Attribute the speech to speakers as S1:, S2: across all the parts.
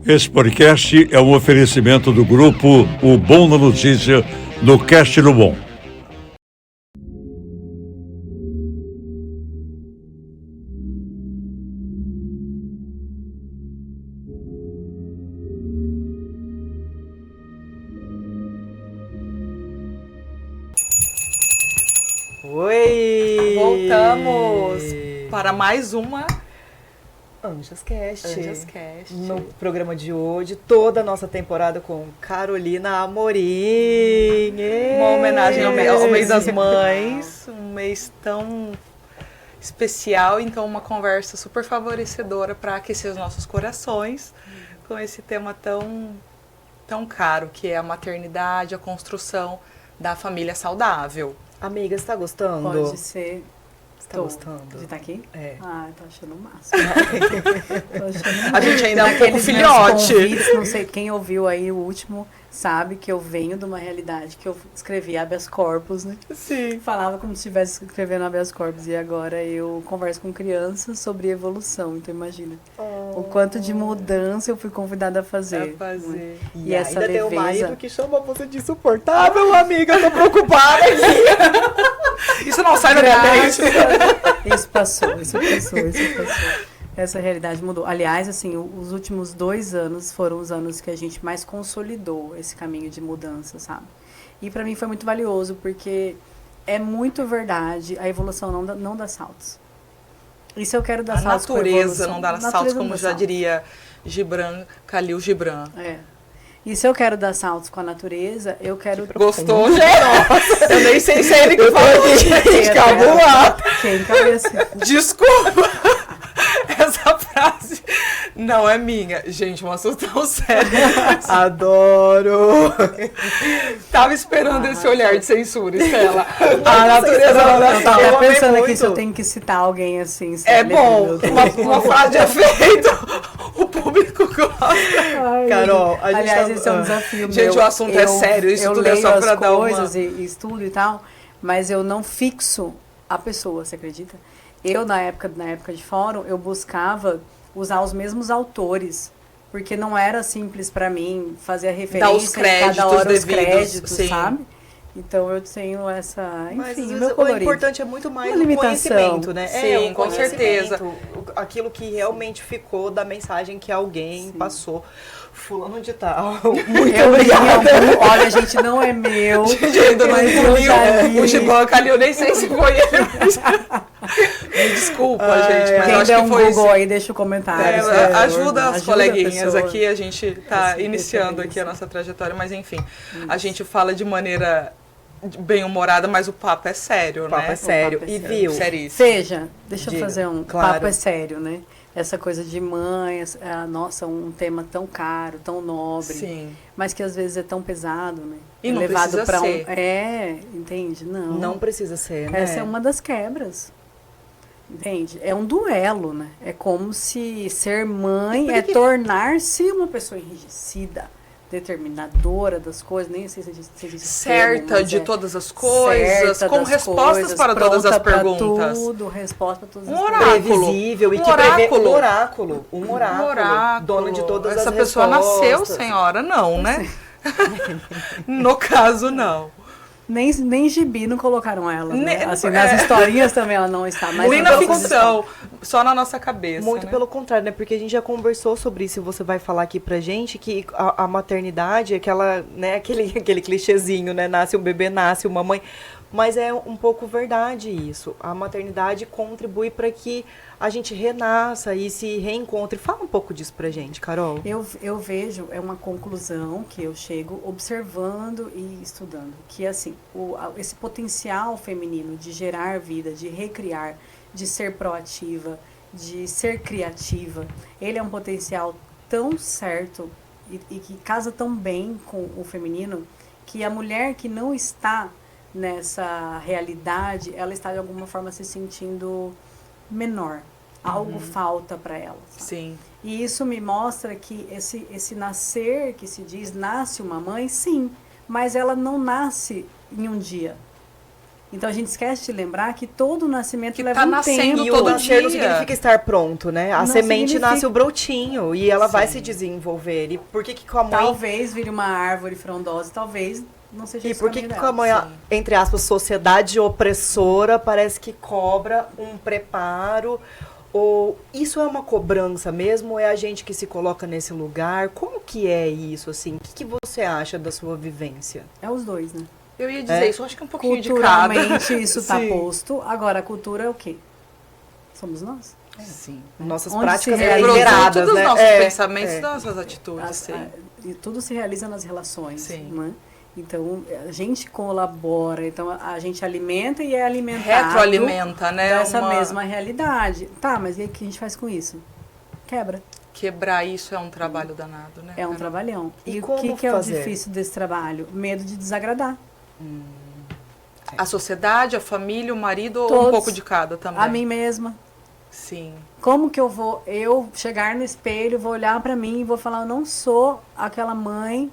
S1: Esse podcast é um oferecimento do grupo O Bom na Notícia, no Cast do Bom.
S2: Oi!
S3: Voltamos para mais uma
S2: Anjas Cast.
S3: Anjas Cast.
S2: No programa de hoje, toda a nossa temporada com Carolina Amorim.
S3: Uma homenagem ao mês das mães, um mês tão especial, então uma conversa super favorecedora para aquecer os nossos corações com esse tema tão caro, que é a maternidade, a construção da família saudável.
S2: Amiga, você tá gostando?
S4: Pode ser.
S2: Você tá gostando?
S4: Você tá aqui?
S2: É.
S4: Ah, tô achando o máximo. Tô achando o máximo.
S3: A gente ainda é um pouco
S4: Naqueles meus
S3: filhote.
S4: convites, não sei quem ouviu aí o último, sabe que eu venho de uma realidade que eu escrevi habeas corpus, né?
S3: Sim.
S4: Falava como se estivesse escrevendo habeas corpus. E agora eu converso com crianças sobre evolução. Então imagina o quanto de mudança eu fui convidada a fazer.
S3: A fazer.
S4: E essa
S2: ainda tem o
S4: leveza.
S2: marido que chama você de insuportável, amiga. Eu tô preocupada aqui.
S3: Isso não sai da minha mente.
S4: Isso passou. Essa realidade mudou. Aliás, assim, os últimos 2 anos foram os anos que a gente mais consolidou esse caminho de mudança, sabe? E pra mim foi muito valioso, porque é muito verdade, a evolução não dá saltos. E se eu quero dar
S3: A
S4: saltos com a
S3: natureza
S4: evolução,
S3: não dá
S4: a natureza
S3: saltos,
S4: não
S3: como
S4: dá
S3: já
S4: saltos.
S3: diria Khalil Gibran.
S4: É. E se eu quero dar saltos com a natureza, eu quero...
S3: Gostou, gente? Eu nem sei se é ele que falou, gente. Calma.
S4: Quem cabeça?
S3: Desculpa. Essa frase não é minha. Gente, um assunto tão sério.
S2: Adoro.
S3: Tava esperando esse olhar de censura, Estela. A natureza não dá
S4: Eu tava
S3: saltos.
S4: pensando aqui
S2: muito.
S4: se eu tenho que citar alguém assim.
S3: É
S4: sabe?
S3: bom, uma frase de efeito. O público gosta.
S4: Ai,
S2: Carol, a gente
S4: aliás,
S2: tá-
S4: esse é um desafio
S3: Gente,
S4: meu.
S3: o assunto é sério, isso
S4: eu
S3: tudo é
S4: leio
S3: só pra
S4: as
S3: dar uma-
S4: coisas e estudo e tal, mas eu não fixo a pessoa, você acredita? Eu, na época de fórum, eu buscava usar os mesmos autores, porque não era simples pra mim fazer a referência
S3: os créditos
S4: cada hora os
S3: devidos,
S4: créditos,
S3: sim.
S4: sabe? Então eu tenho essa,
S2: Mas
S4: enfim,
S2: às
S4: meu
S2: vezes, o
S4: colorido.
S2: importante é muito mais
S4: Uma
S2: o
S4: limitação.
S2: conhecimento, né?
S3: Sim,
S2: o
S3: com certeza.
S2: conhecimento, aquilo que realmente ficou da mensagem que alguém passou. Fulano de tal. Muito
S4: Eu li
S2: obrigada.
S4: algum, olha, gente, não é meu.
S3: Gente, ainda não
S4: mas eu já li.
S3: engoliu o Gibran Khalil, nem sei se foi ele. Me desculpa, gente, mas
S4: Quem
S3: eu acho
S4: der
S3: que
S4: um
S3: foi
S4: Google
S3: isso.
S4: aí, deixa o comentário.
S3: É,
S4: por favor.
S3: ajuda as
S4: a
S3: coleguinhas
S4: pessoa.
S3: aqui, a gente tá
S4: Esse
S3: iniciando aqui a
S4: referência.
S3: nossa trajetória, mas enfim, a gente fala de maneira bem-humorada, mas o papo é sério,
S2: O papo
S3: né?
S2: é sério.
S4: papo é
S2: E
S4: sério.
S2: viu?
S3: Seríssimo.
S4: Seja, deixa
S2: Diga,
S4: eu fazer um
S2: claro.
S4: papo é sério, né? Essa coisa de mãe, nossa, um tema tão caro, tão nobre,
S3: Sim.
S4: mas que às vezes é tão pesado, né?
S3: E
S4: É
S3: não
S4: levado
S3: precisa
S4: pra
S3: ser.
S4: entende? Não.
S2: Não precisa ser, né?
S4: Essa é uma das quebras. Entende? É um duelo, né? É como se ser mãe é tornar-se uma pessoa enrijecida, determinadora das coisas, nem sei se existe esse
S3: Certa
S4: termo, mas
S3: de
S4: é
S3: todas as coisas,
S4: certa
S3: com
S4: das
S3: respostas
S4: coisas,
S3: para todas as
S4: pronta pra
S3: perguntas.
S4: tudo, resposta para todas
S3: Um
S4: as
S3: oráculo.
S2: Previsível e
S3: Um
S2: que prevê
S3: oráculo.
S2: um oráculo. Um oráculo. Dona de todas
S3: Essa
S2: as
S3: pessoa
S2: respostas.
S3: nasceu, senhora? Não, né? No caso, não.
S4: Nem gibi não colocaram ela, né?
S3: Nem-
S4: Assim, nas historinhas também ela não está. Mas
S3: Nem
S4: em
S3: na
S4: todas as
S3: ficção, só na nossa cabeça.
S2: Muito
S3: né?
S2: pelo contrário, né? Porque a gente já conversou sobre isso e você vai falar aqui pra gente que a maternidade é aquela, né, aquele clichêzinho, né? Nasce um bebê, nasce uma mãe. Mas é um pouco verdade isso. A maternidade contribui para que a gente renasça e se reencontre. Fala um pouco disso pra gente, Carol.
S4: Eu vejo, é uma conclusão que eu chego observando e estudando, que assim, esse potencial feminino de gerar vida, de recriar, de ser proativa, de ser criativa, ele é um potencial tão certo e que casa tão bem com o feminino, que a mulher que não está nessa realidade, ela está de alguma forma se sentindo menor. Algo falta para ela. Sabe?
S3: Sim.
S4: E isso me mostra que esse nascer que se diz, nasce uma mãe, sim, mas ela não nasce em um dia. Então a gente esquece de lembrar que todo nascimento
S3: Que
S4: leva
S3: tá
S4: um
S3: nascendo
S4: tempo.
S2: E
S3: todo
S2: o nascer não
S3: dia.
S2: significa estar pronto, né? A
S4: Não
S2: semente
S4: significa.
S2: nasce o brotinho e ela vai
S3: Sim.
S2: se desenvolver. E por que que com a mãe...
S4: Talvez vire uma árvore frondosa, talvez não seja
S2: E
S4: esse
S2: por que
S4: caminho
S2: que com a
S4: dela.
S2: mãe, entre aspas, sociedade opressora, parece que cobra um preparo? Ou isso é uma cobrança mesmo? Ou é a gente que se coloca nesse lugar? Como que é isso, assim? O que que você acha da sua vivência?
S4: É os dois, né?
S3: Eu ia dizer isso, eu acho que um pouquinho de cada.
S4: Culturalmente isso está
S3: Sim.
S4: posto. Agora, a cultura é o quê? Somos nós.
S3: Sim.
S2: Nossas
S4: Onde
S2: práticas
S4: se
S3: É
S4: realiza-
S2: lideradas,
S3: produto dos
S2: né?
S3: nossos
S2: É,
S3: pensamentos,
S2: é.
S3: das nossas atitudes, sim.
S4: E tudo se realiza nas relações.
S3: Sim.
S4: Né? Então, a gente colabora, então a gente alimenta e é alimentado
S3: Retroalimenta, né?
S4: dessa
S3: Uma-
S4: mesma realidade. Tá, mas e aí o que a gente faz com isso? Quebra.
S3: Quebrar isso é um trabalho danado, né?
S4: É um
S3: Carol?
S4: trabalhão.
S2: E
S4: E o
S2: como
S4: que é o
S2: fazer?
S4: difícil desse trabalho? Medo de desagradar.
S3: A sociedade, a família, o marido ou um
S4: Todos.
S3: pouco de cada também?
S4: A mim mesma.
S3: Sim.
S4: Como que eu chegar no espelho, vou olhar pra mim e vou falar, eu não sou aquela mãe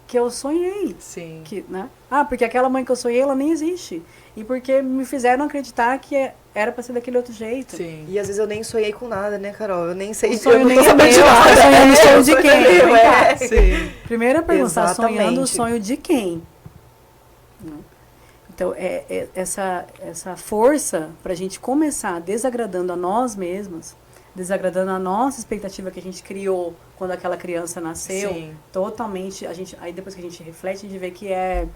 S4: que eu sonhei.
S3: Sim.
S4: Que, né? Ah, porque aquela mãe que eu sonhei, ela nem existe. E porque me fizeram acreditar que era pra ser daquele outro jeito.
S3: Sim.
S2: E às vezes eu nem sonhei com nada, né, Carol? Eu nem sei
S4: O
S2: eu
S4: sonho
S2: não
S4: nem
S2: tô
S4: é
S2: sabendo de
S4: meu,
S2: nada.
S4: tá sonhando o sonho de
S2: o
S4: quem?
S2: é meu,
S4: Vem cá.
S2: é.
S3: Sim.
S4: Primeira pergunta, tá sonhando o
S2: Exatamente.
S4: sonho de quem? Né? Então, essa força pra gente começar desagradando a nós mesmas, desagradando a nossa expectativa que a gente criou quando aquela criança nasceu,
S3: Sim.
S4: totalmente, aí depois que a gente reflete, a gente vê que é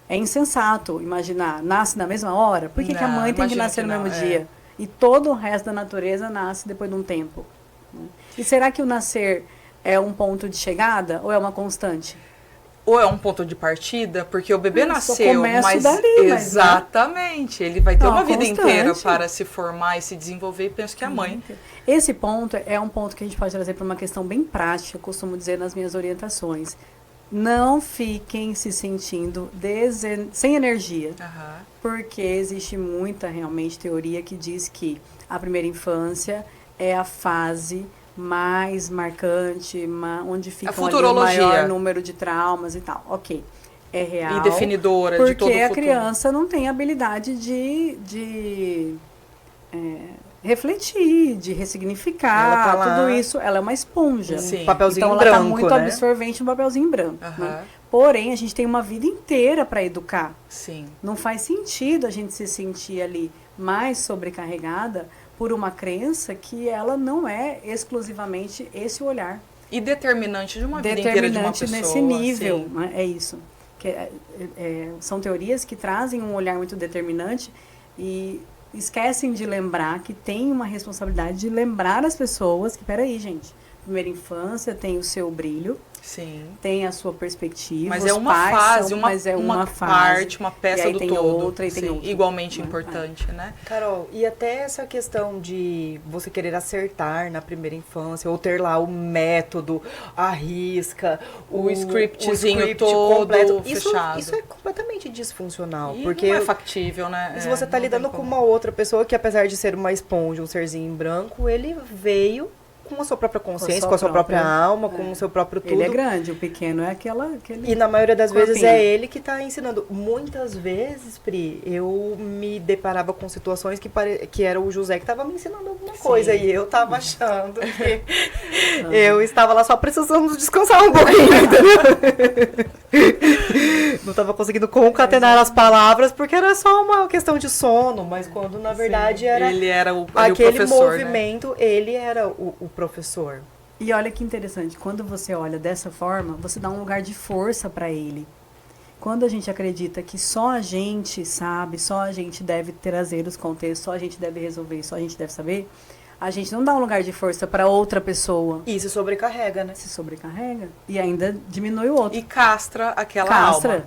S4: insensato imaginar, nasce na mesma hora? Por que a
S3: Não,
S4: mãe tem que
S3: imagino
S4: nascer
S3: que
S4: no
S3: não,
S4: mesmo
S3: é.
S4: dia? E todo o resto da natureza nasce depois de um tempo. Né? E será que o nascer é um ponto de chegada ou é uma constante?
S3: Ou é um ponto de partida, porque o bebê
S4: Só
S3: nasceu,
S4: começo
S3: mas
S4: dali, mas, né?
S3: exatamente, ele vai ter
S4: Não,
S3: uma vida
S4: constante.
S3: inteira para se formar e se desenvolver, e penso que a mãe.
S4: Esse ponto é um ponto que a gente pode trazer para uma questão bem prática, eu costumo dizer nas minhas orientações. Não fiquem se sentindo sem energia,
S3: Aham.
S4: porque existe muita realmente teoria que diz que a primeira infância é a fase mais marcante, onde fica o
S3: futurologia.
S4: maior número de traumas e tal. Ok, é real.
S3: E definidora de todo o
S4: Porque a
S3: futuro.
S4: criança não tem habilidade de refletir, de ressignificar,
S2: Ela tá lá.
S4: tudo isso. Ela é uma esponja.
S3: Sim.
S2: Papelzinho
S4: Então
S2: branco,
S4: ela está muito
S2: né?
S4: absorvente no papelzinho branco.
S3: Aham.
S4: Né? Porém, a gente tem uma vida inteira para educar.
S3: Sim.
S4: Não faz sentido a gente se sentir ali mais sobrecarregada por uma crença que ela não é exclusivamente esse olhar.
S3: E determinante de uma vida inteira de uma
S4: Determinante
S3: pessoa.
S4: nesse nível,
S3: assim.
S4: né? É isso. São teorias que trazem um olhar muito determinante e esquecem de lembrar que tem uma responsabilidade de lembrar as pessoas que, peraí, gente, primeira infância tem o seu brilho,
S3: Sim.
S4: tem a sua perspectiva.
S3: Mas
S4: os
S3: é uma
S4: pais
S3: fase,
S4: são-
S3: uma,
S4: mas é
S3: uma
S4: fase.
S3: parte, uma
S4: E
S3: peça
S4: aí
S3: do
S4: tem
S3: todo.
S4: outra, e tem
S3: Sim,
S4: outra.
S3: igualmente
S4: Né?
S3: importante, né?
S2: Carol, e até essa questão de você querer acertar na primeira infância, ou ter lá o método, a risca,
S3: O scriptzinho
S2: script
S3: todo
S2: completo.
S3: fechado.
S2: Isso é completamente disfuncional.
S3: E
S2: porque
S3: não é factível, né?
S2: se você
S3: É,
S2: está
S3: não
S2: lidando
S3: tem
S2: com
S3: como.
S2: uma outra pessoa que, apesar de ser uma esponja, um serzinho em branco, ele veio com a sua própria consciência, com a sua própria alma, com o seu próprio tudo.
S4: Ele é grande, o pequeno é aquele...
S2: E na maioria das vezes
S4: corpinho.
S2: é ele que está ensinando. Muitas vezes, Pri, eu me deparava com situações que era o José que estava me ensinando alguma coisa. E eu estava achando que eu estava lá só precisando descansar um pouquinho, entendeu? Não estava conseguindo concatenar as palavras porque era só uma questão de sono, mas quando na verdade era
S3: Ele era o
S2: aquele
S3: professor, né?
S2: movimento, ele era o professor.
S4: E olha que interessante, quando você olha dessa forma, você dá um lugar de força para ele. Quando a gente acredita que só a gente sabe, só a gente deve trazer os contextos, só a gente deve resolver, só a gente deve saber, a gente não dá um lugar de força para outra pessoa.
S2: E se sobrecarrega, né?
S4: Se sobrecarrega e ainda diminui o outro.
S3: E castra aquela
S4: Castra.
S3: alma.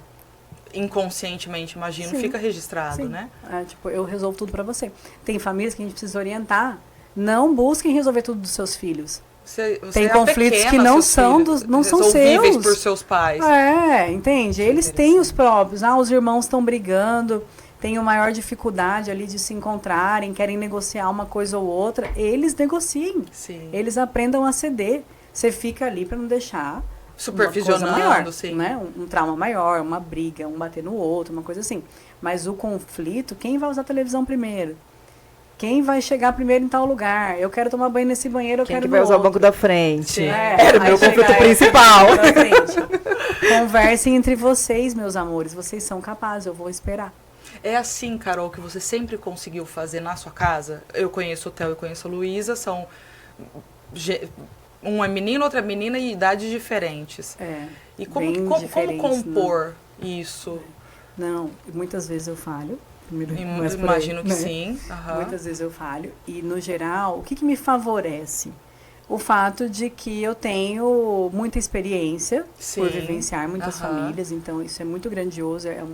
S3: Inconscientemente, imagino,
S4: Sim.
S3: fica registrado,
S4: Sim.
S3: né?
S4: Tipo, eu resolvo tudo para você. Tem famílias que a gente precisa orientar. Não busquem resolver tudo dos seus filhos.
S3: Você
S4: Tem
S3: é
S4: conflitos
S3: pequena,
S4: que não
S3: seus
S4: são
S3: filhos,
S4: não são
S3: resolvíveis
S4: seus.
S3: por seus pais.
S4: Entende? Eles têm os próprios. Os irmãos estão brigando, têm a maior dificuldade ali de se encontrarem, querem negociar uma coisa ou outra. Eles negociem.
S3: Sim.
S4: Eles aprendam a ceder. Você fica ali para não deixar
S3: Supervisionando,
S4: uma coisa maior,
S3: sim.
S4: né? Um trauma maior, uma briga, um bater no outro, uma coisa assim. Mas o conflito, quem vai usar a televisão primeiro? Quem vai chegar primeiro em tal lugar? Eu quero tomar banho nesse banheiro, eu
S2: Quem
S4: quero
S2: que
S4: no
S2: vai usar o
S4: outro.
S2: banco da frente?
S3: Sim.
S2: Era o
S4: aí
S2: meu
S4: chega
S2: conflito
S4: aí,
S2: principal.
S4: da frente. Conversem entre vocês, meus amores. Vocês são capazes, eu vou esperar.
S3: É assim, Carol, que você sempre conseguiu fazer na sua casa? Eu conheço o Theo e conheço a Luísa, são... Um é menino, outra é menina e idades diferentes. E
S4: bem
S3: como
S4: diferentes,
S3: compor isso?
S4: Não, muitas vezes eu falho. Primeiro,
S3: Imagino que
S4: né?
S3: sim. Aham.
S4: Muitas vezes eu falho. E, no geral, o que me favorece? O fato de que eu tenho muita experiência
S3: Sim.
S4: por vivenciar muitas
S3: Aham.
S4: famílias. Então, isso é muito grandioso. É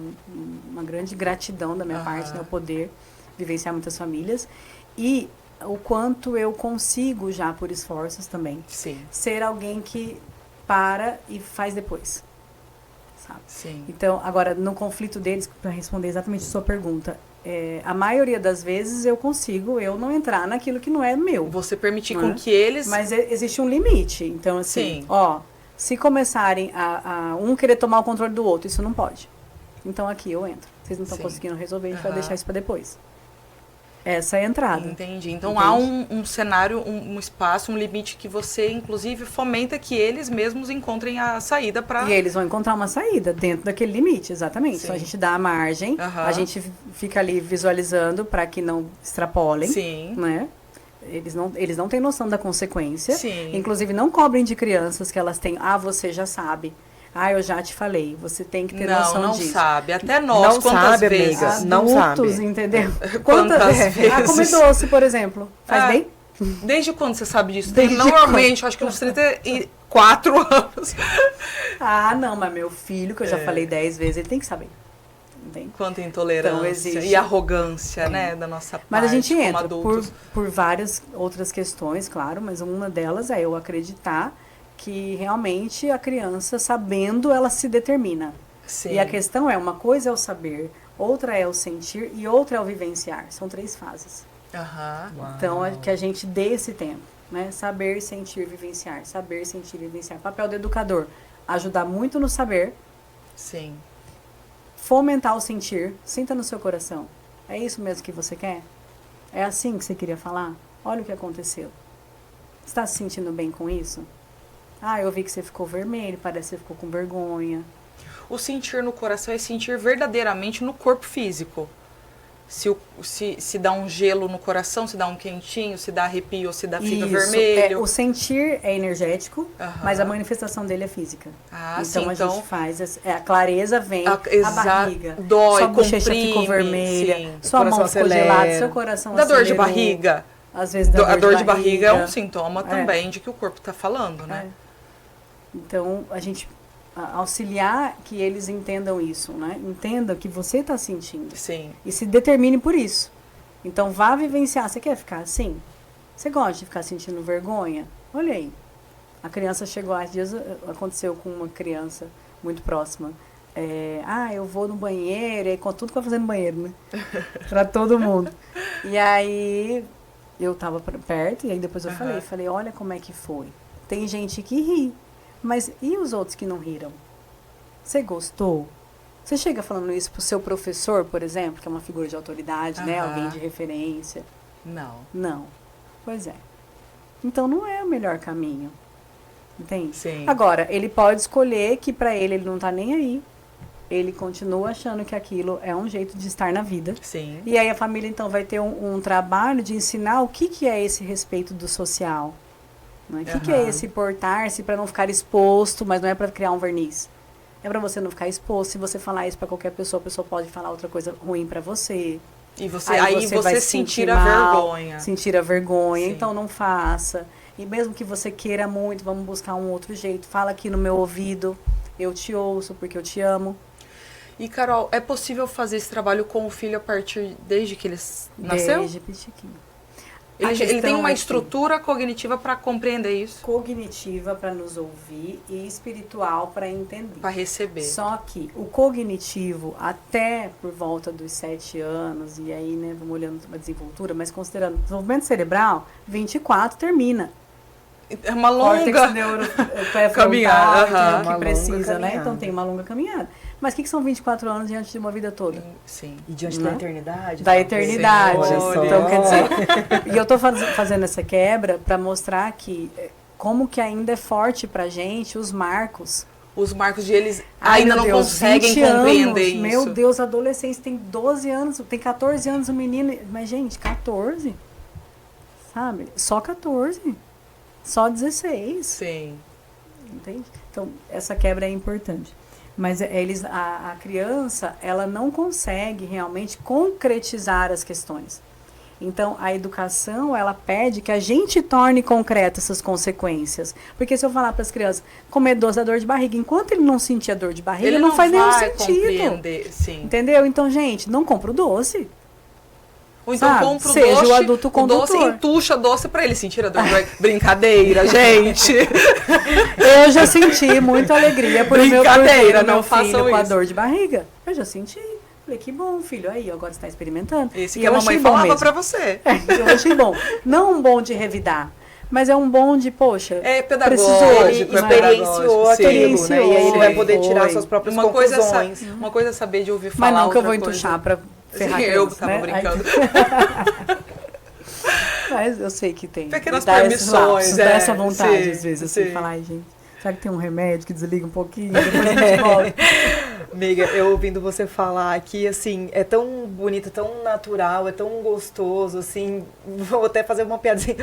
S4: uma grande gratidão da minha
S3: Aham.
S4: parte, né? Eu poder vivenciar muitas famílias. E o quanto eu consigo, já por esforços também,
S3: Sim,
S4: ser alguém que para e faz depois. Sabe?
S3: sim.
S4: Então, agora, no conflito deles, para responder exatamente a sua pergunta, a maioria das vezes eu consigo não entrar naquilo que não é meu.
S3: Você permitir
S4: Não
S3: com
S4: é?
S3: que eles...
S4: Mas existe um limite. Então, assim,
S3: Sim.
S4: se começarem a um querer tomar o controle do outro, isso não pode. Então, aqui eu entro. Vocês não estão
S3: Sim.
S4: conseguindo resolver, a gente vai
S3: Aham.
S4: deixar isso para depois. Essa é a entrada.
S3: Entendi. Então
S4: Entende?
S3: há um cenário, um espaço, um limite que você, inclusive, fomenta que eles mesmos encontrem a saída para...
S4: E eles vão encontrar uma saída dentro daquele limite, exatamente.
S3: Sim.
S4: Então a gente dá a margem,
S3: Aham.
S4: a gente fica ali visualizando para que não extrapolem,
S3: Sim.
S4: né? Eles não têm noção da consequência.
S3: Sim.
S4: Inclusive, não cobrem de crianças que elas têm, você já sabe. Eu já te falei. Você tem que ter noção
S3: Não
S4: disso.
S3: sabe. Até nós,
S2: Não
S3: quantas
S2: sabe,
S3: vezes...
S2: amiga. Não
S4: Adultos,
S2: sabe.
S4: entendeu?
S3: Quantas vezes?
S4: Comer doce, por exemplo. Faz
S3: Ah,
S4: bem?
S3: Desde quando você sabe disso?
S4: Desde
S3: Normalmente, acho que uns 34 anos.
S4: Não, mas meu filho, que eu já falei 10 vezes, ele tem que saber. Entende?
S3: Quanta intolerância
S4: Então, existe.
S3: e arrogância, né, da nossa parte
S4: Mas a gente
S3: como
S4: entra
S3: adultos.
S4: por várias outras questões, claro, mas uma delas é eu acreditar que realmente a criança, sabendo, ela se determina.
S3: Sim.
S4: E a questão é, uma coisa é o saber, outra é o sentir e outra é o vivenciar. São 3 fases.
S3: Aham.
S4: Então, que a gente dê esse tempo, né? Saber, sentir, vivenciar. Saber, sentir, vivenciar. Papel do educador, ajudar muito no saber,
S3: Sim.
S4: fomentar o sentir. Sinta no seu coração. É isso mesmo que você quer? É assim que você queria falar? Olha o que aconteceu. Está se sentindo bem com isso? Eu vi que você ficou vermelho, parece que você ficou com vergonha.
S3: O sentir no coração é sentir verdadeiramente no corpo físico. Se dá um gelo no coração, se dá um quentinho, se dá arrepio, se fica
S4: Isso,
S3: vermelho.
S4: o sentir é energético,
S3: Aham.
S4: mas a manifestação dele é física.
S3: Ah,
S4: então
S3: sim,
S4: a
S3: então-
S4: gente faz, a clareza vem, a barriga,
S3: dói,
S4: sua bochecha
S3: comprime,
S4: ficou vermelha,
S3: sim.
S4: sua mão
S2: Coração
S4: ficou gelada,
S2: acelera.
S4: seu coração
S3: Da dor de
S4: acelerou.
S3: barriga.
S4: Às vezes dá
S3: A dor de barriga é um sintoma também de que o corpo está falando, né?
S4: Então, a gente auxiliar que eles entendam isso, né? Entenda o que você está sentindo.
S3: Sim.
S4: E se determine por isso. Então, vá vivenciar. Você quer ficar assim? Você gosta de ficar sentindo vergonha? Olha aí. A criança chegou, há dias aconteceu com uma criança muito próxima. Eu vou no banheiro, e com tudo que vai fazer no banheiro, né? Pra todo mundo. E aí, eu tava perto, e aí depois eu falei, olha como é que foi. Tem gente que ri, mas e os outros que não riram? Você gostou? Você chega falando isso pro seu professor, por exemplo, que é uma figura de autoridade, né? Alguém de referência.
S3: Não.
S4: Não. Pois é. Então não é o melhor caminho. Entende?
S3: Sim.
S4: Agora, ele pode escolher que pra ele não tá nem aí. Ele continua achando que aquilo é um jeito de estar na vida.
S3: Sim.
S4: E aí a família então vai ter um trabalho de ensinar o que é esse respeito do social. Não é? O que é esse portar-se para não ficar exposto, mas não é para criar um verniz. É para você não ficar exposto. Se você falar isso para qualquer pessoa, a pessoa pode falar outra coisa ruim para você.
S3: E aí você
S4: vai se
S3: sentir
S4: sentir
S3: a
S4: mal,
S3: vergonha.
S4: Sentir a vergonha.
S3: Sim.
S4: Então não faça. E mesmo que você queira muito, vamos buscar um outro jeito. Fala aqui no meu ouvido. Eu te ouço porque eu te amo.
S3: E, Carol, é possível fazer esse trabalho com o filho desde que ele nasceu?
S4: Desde pitiquinho.
S3: Ele tem
S4: questão
S3: uma
S4: é que-
S3: estrutura cognitiva para compreender isso,
S4: Cognitiva para nos ouvir e espiritual para entender.
S3: para receber.
S4: Só que o cognitivo, até por volta dos 7 anos, e aí, né, vamos olhando a desenvoltura, mas considerando desenvolvimento cerebral, 24 termina.
S3: É uma
S4: córtex
S3: longa
S4: caminhada,
S3: aham.
S4: que
S2: Uma
S4: precisa,
S2: longa
S4: né?
S2: caminhada.
S4: Então tem uma longa caminhada. Mas o que são 24 anos diante de uma vida toda?
S3: Sim.
S2: E diante
S4: Né?
S2: da eternidade.
S4: Da
S2: sabe?
S4: eternidade.
S3: Senhores.
S4: Então, quer dizer, e eu tô fazendo essa quebra para mostrar que como que ainda é forte pra gente os marcos.
S3: Os marcos de eles
S4: Ai,
S3: ainda
S4: meu
S3: não
S4: Deus,
S3: conseguem
S4: 20
S3: compreender
S4: anos,
S3: isso.
S4: Meu Deus, adolescência tem 12 anos, tem 14 anos o menino. Mas, gente, 14? Sabe? Só 14. Só 16.
S3: Sim.
S4: Entende? Então, essa quebra é importante. Mas a criança, ela não consegue realmente concretizar as questões. Então, a educação, ela pede que a gente torne concreta essas consequências. Porque se eu falar para as crianças, comer doce dá dor de barriga, enquanto ele não sentir a dor de barriga,
S3: Ele
S4: não faz nenhum
S3: vai
S4: sentido.
S3: compreender, sim.
S4: Entendeu? Então, gente, não compra o doce.
S3: Ou então
S4: Sabe?
S3: compra o
S4: Seja
S3: doce,
S4: o adulto
S3: doce
S4: condutor.
S3: entuxa doce pra ele sentir a dor. Brincadeira, gente.
S4: Eu já senti muita alegria por
S3: Brincadeira,
S4: meu
S3: não
S4: filho
S3: façam
S4: com a
S3: isso.
S4: dor de barriga. Eu já senti. Falei, que bom, filho. Aí, agora você está experimentando.
S3: Esse
S4: E
S3: que a
S4: eu
S3: mamãe
S4: achei bom
S3: falava
S4: mesmo.
S3: pra você.
S4: Eu achei bom. Não um bom de revidar, mas é um bom de, poxa,
S3: É
S4: precisou,
S2: Ele
S3: pedagógico, é
S2: experienciou
S3: pedagógico, sim.
S2: aquilo, né? E aí ele vai
S4: Foi,
S2: poder tirar
S4: foi.
S2: suas próprias
S3: Uma coisa,
S2: conclusões.
S3: uma coisa é saber de ouvir falar,
S4: mas não que eu vou
S3: outra
S4: entuchar
S3: coisa-
S4: pra ferrar
S3: Sim,
S4: a
S3: eu
S4: criança,
S3: tava
S4: né?
S3: brincando.
S4: Mas eu sei que tem.
S3: Pequenas
S4: Dá esses
S3: permissões,
S4: lapsos, dá essa vontade,
S3: sim,
S4: às vezes, assim,
S3: sim.
S4: falar, ai, gente, será que tem um remédio que desliga um pouquinho? Depois a gente volta.
S2: Amiga, eu ouvindo você falar aqui, assim, é tão bonito, tão natural, é tão gostoso, assim, vou até fazer uma piada assim,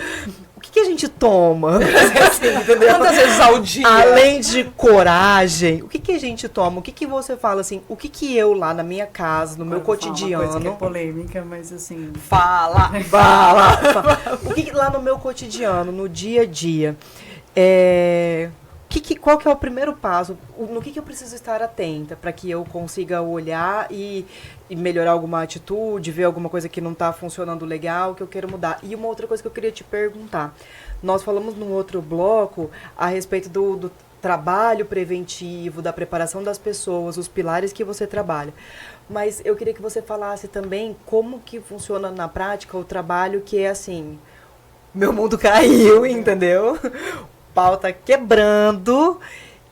S2: o que a gente toma? Assim, entendeu?
S3: Quantas vezes ao dia?
S2: Além de coragem, o que a gente toma? O que você fala, assim, o que eu lá na minha casa, no meu
S4: Eu vou falar uma coisa que é
S2: cotidiano...
S4: polêmica, mas assim...
S3: Fala.
S2: Fala. O que lá no meu cotidiano, no dia a dia, qual que é o primeiro passo? No que eu preciso estar atenta para que eu consiga olhar e melhorar alguma atitude, ver alguma coisa que não está funcionando legal, que eu quero mudar? E uma outra coisa que eu queria te perguntar. Nós falamos num outro bloco a respeito do trabalho preventivo, da preparação das pessoas, os pilares que você trabalha. Mas eu queria que você falasse também como que funciona na prática o trabalho que é assim, meu mundo caiu, entendeu? O pau tá quebrando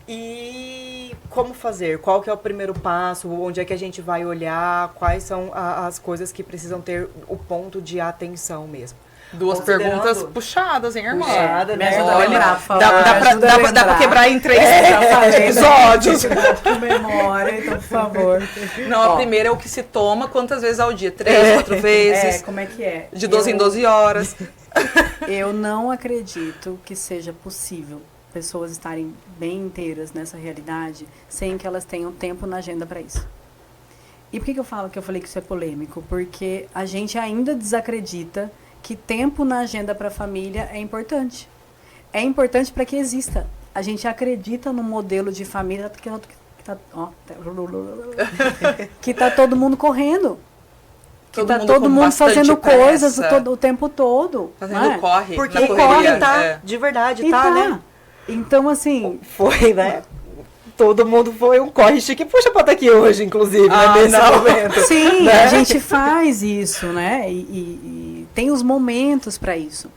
S2: e como fazer? Qual que é o primeiro passo? Onde é que a gente vai olhar? Quais são as coisas que precisam ter o ponto de atenção mesmo?
S3: Duas
S2: Considerando-
S3: perguntas puxadas, hein, irmã?
S2: Puxada,
S4: Me
S2: né?
S4: ajuda a
S2: Olha,
S4: lembrar, por favor.
S3: Dá
S4: Me
S3: pra,
S4: ajuda a
S3: dá pra
S4: lembrar.
S3: quebrar em três
S4: Episódios.
S3: episódios.
S4: Com memória, então, por favor.
S3: Não, a
S4: Ó,
S3: primeira é o que se toma quantas vezes ao dia? 3, 4 vezes?
S4: como é que é?
S3: De 12 em
S4: Eu-
S3: 12 horas.
S4: Eu não acredito que seja possível pessoas estarem bem inteiras nessa realidade sem que elas tenham tempo na agenda para isso. E por que eu falo que eu falei que isso é polêmico? Porque a gente ainda desacredita que tempo na agenda para a família é importante. É importante para que exista. A gente acredita no modelo de família que tá todo mundo correndo. Que tá todo
S3: com
S4: mundo
S3: bastante
S4: fazendo coisas
S3: pressa,
S4: o tempo todo.
S3: Fazendo
S4: não é?
S3: corre.
S2: Porque
S3: na
S2: corre,
S3: correria,
S2: tá,
S3: é.
S2: de verdade,
S4: E
S2: tá, né?
S4: Então, assim,
S2: Foi, né? Todo mundo foi um corre chique. Puxa pra estar aqui hoje, inclusive,
S3: Ah,
S2: né? Nesse
S3: não.
S2: momento.
S4: sim,
S2: Né?
S4: a gente faz isso, né? E tem os momentos para isso.